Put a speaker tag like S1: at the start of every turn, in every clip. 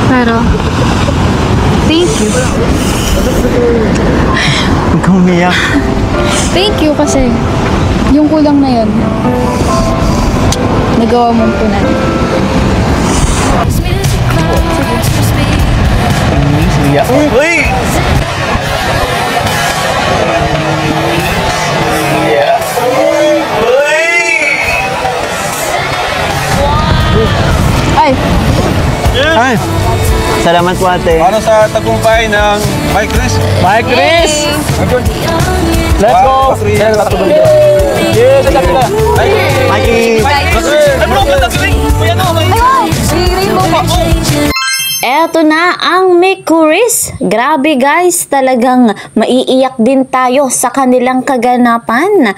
S1: Pero, thank you.
S2: Huwag kang umiyak.
S1: Thank you kasi yung kulang na yun, nagawa mong punan.
S2: Uy!
S1: Ay!
S2: Ay! Salamat po ate.
S3: Para sa tagumpay ng Mike Chris.
S2: Mike Chris! Let's go!
S3: Yes, kapila.
S2: Mikey!
S4: Eto na ang Mikuris. Grabe guys, talagang maiiyak din tayo sa kanilang kaganapan.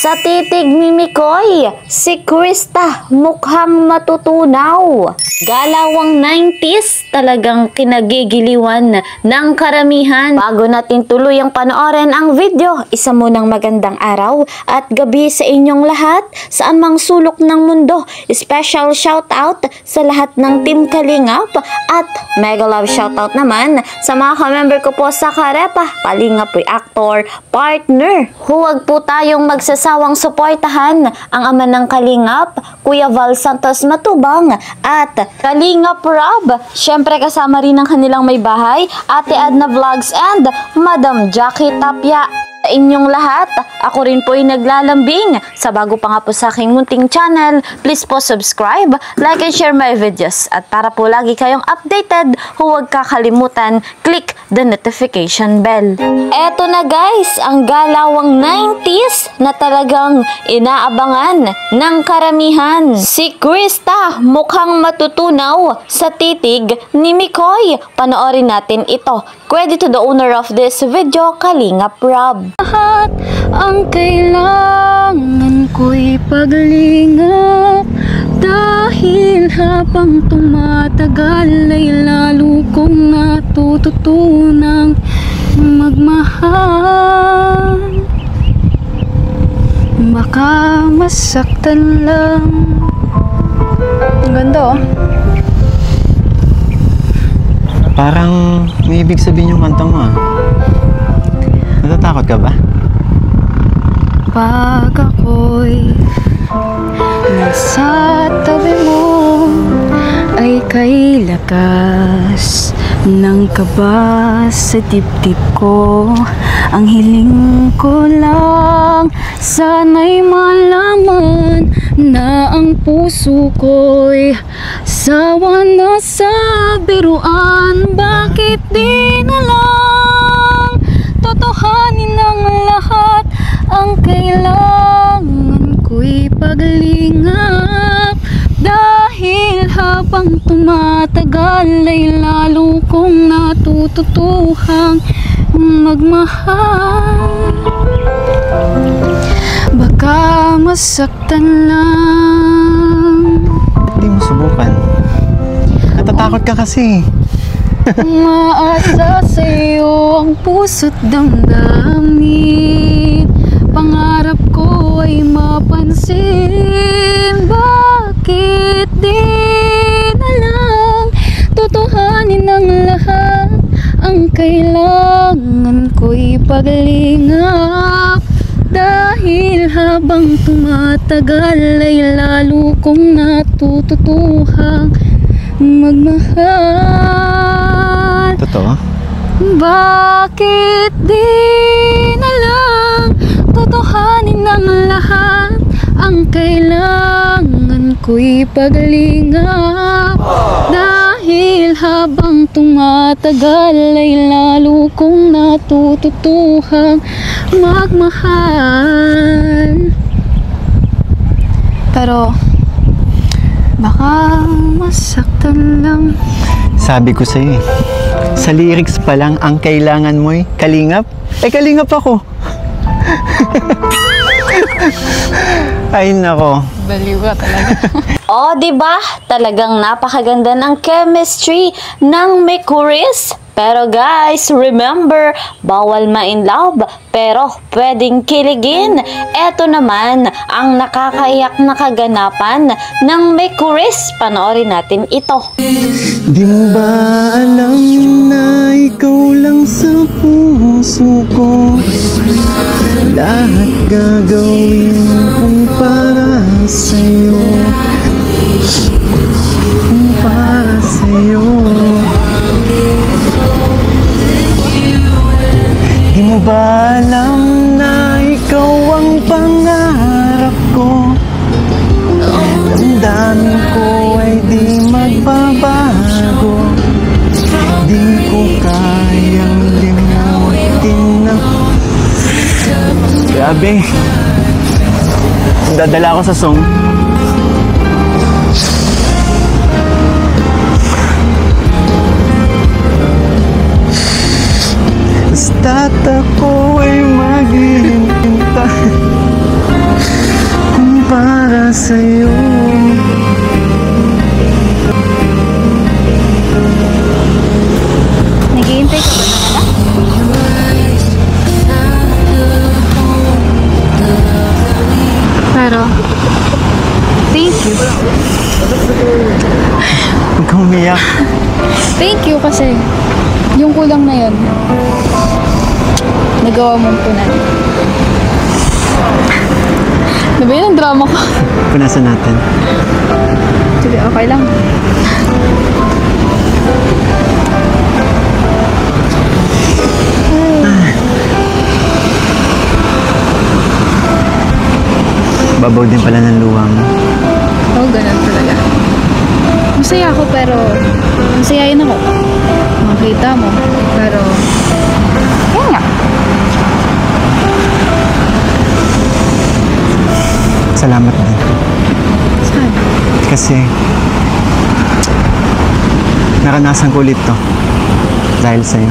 S4: Sa titig ni Mikoy, si Krista mukhang matutunaw. Galawang 90s, talagang kinagigiliwan ng karamihan. Bago natin tuluyang panoorin ang video, isa munang magandang araw at gabi sa inyong lahat, saan mang sulok ng mundo. Special shoutout sa lahat ng Team Kalingap at mega love shoutout naman sa mga ka-member ko po sa Karepa, Kalingap Reactor Partner. Huwag po tayong magsasawang suportahan ang ama ng Kalingap, Kuya Val Santos Matubang at Kalingap Rob. Syempre kasama rin ang kanilang may bahay, Ate Adna Vlogs and Madam Jackie Tapia. Sa inyong lahat, ako rin po ay naglalambing. Sa bago pa nga po sa aking munting channel, please po subscribe, like and share my videos. At para po lagi kayong updated, huwag kakalimutan, click the notification bell. Eto na guys, ang galawang 90s na talagang inaabangan ng karamihan. Si Krista mukhang matutunaw sa titig ni Mikoy. Panoorin natin ito. Credit to the owner of this video, Kalingap Rob.
S1: Lahat ang kailangan ko'y paglingap, dahil habang tumatagal ay lalo kong natututunang magmahal. Baka masaktan lang. Ang ganda oh.
S2: Parang may ibig sabihin yung kanta mo ah. Natatakot ka ba?
S1: Pag ako'y nasa tabi mo, ay kay lakas ng kaba sa dibdib ko. Ang hiling ko lang, sana'y malaman na ang puso ko'y sawa na sa biruan. Bakit di na lang totohanin ang lahat? Ang kailangan ko'y paglingap, dahil habang tumatagal ay lalo kong natututuhang magmahal. Baka masaktan lang.
S2: Hindi mo subukan. Natatakot ka kasi.
S1: Umaasa sa'yo ang puso't damdamin, pangarap ko ay mapansin. Bakit di na lang totohanin ang lahat? Ang kailangan ko'y paglingap, dahil habang tumatagal ay lalo kong natututuhang magmahal.
S2: Totoo?
S1: Bakit di na lang totohanin ang lahat? Ang kailangan ko'y paglingap, dahil habang tumatagal ay lalo kong natututuhang magmahal. Pero baka masaktan lang.
S2: Sabi ko sa'yo eh, sa lyrics pa lang ang kailangan mo'y kalingap. Eh kalingap ako. Ay nako.
S1: Baliw ka talaga.
S4: O, diba? Talagang napakaganda ng chemistry ng Mikuris. Pero guys, remember, bawal ma-in love, pero pwedeng kiligin. Eto naman ang nakakaiyak na kaganapan ng May Chris. Panoorin natin ito.
S2: Di mo ba alam na ikaw lang sa puso ko? Lahat gagawin kong para sa'yo, kung para sa'yo. Di mo ba alam na ikaw ang pangarap ko? Damdamin ko ay di magbabago. Di ko kayang limutin na. Grabe. Dadala ako sa song. Basta't ako ay maghihintay kung para sa'yo.
S1: Naghihintay ka ba na? Pero, thank you.
S2: Huwag kang umiyak.
S1: Thank you kasi yung kulang na yun, nagawa mong punan. Ano ba yun ang drama ko?
S2: Punasan natin.
S1: Sige, okay lang.
S2: Babaw din pala ng luha mo.
S1: Oo, ganun talaga. Masaya ako pero masayain ako. Makita mo. Pero, yun nga.
S2: Salamat din.
S1: Saan?
S2: Kasi naranasan ko ulit to dahil sa'yo.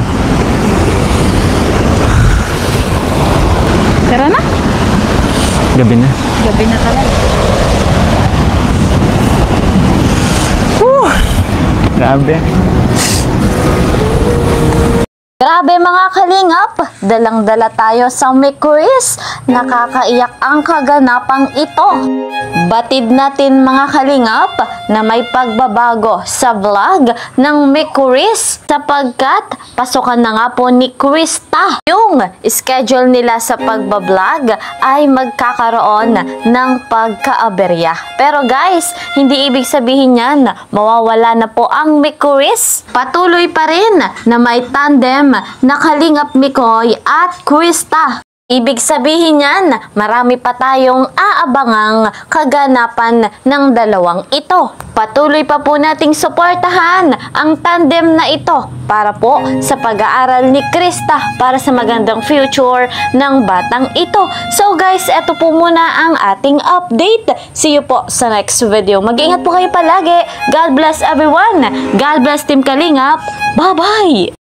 S1: Tara na.
S2: Gabi na.
S1: Gabi na talaga.
S2: Grabe.
S4: Grabe mga kalingap, dalang-dala tayo sa May Chris. Nakakaiyak ang kaganapang ito. Batid natin mga kalingap na may pagbabago sa vlog ng May Chris sapagkat pasukan na nga po ni Krista. Yung schedule nila sa pagbablog ay magkakaroon ng pagkaaberya. Pero guys, hindi ibig sabihin yan mawawala na po ang May Chris. Patuloy pa rin na may tandem na Kalingap Mikoy at Krista. Ibig sabihin niyan, marami pa tayong aabangang kaganapan ng dalawang ito. Patuloy pa po nating suportahan ang tandem na ito para po sa pag-aaral ni Krista para sa magandang future ng batang ito. So guys, eto po muna ang ating update. See you po sa next video. Mag-ingat po kayo palagi. God bless everyone. God bless Team Kalingap. Bye-bye!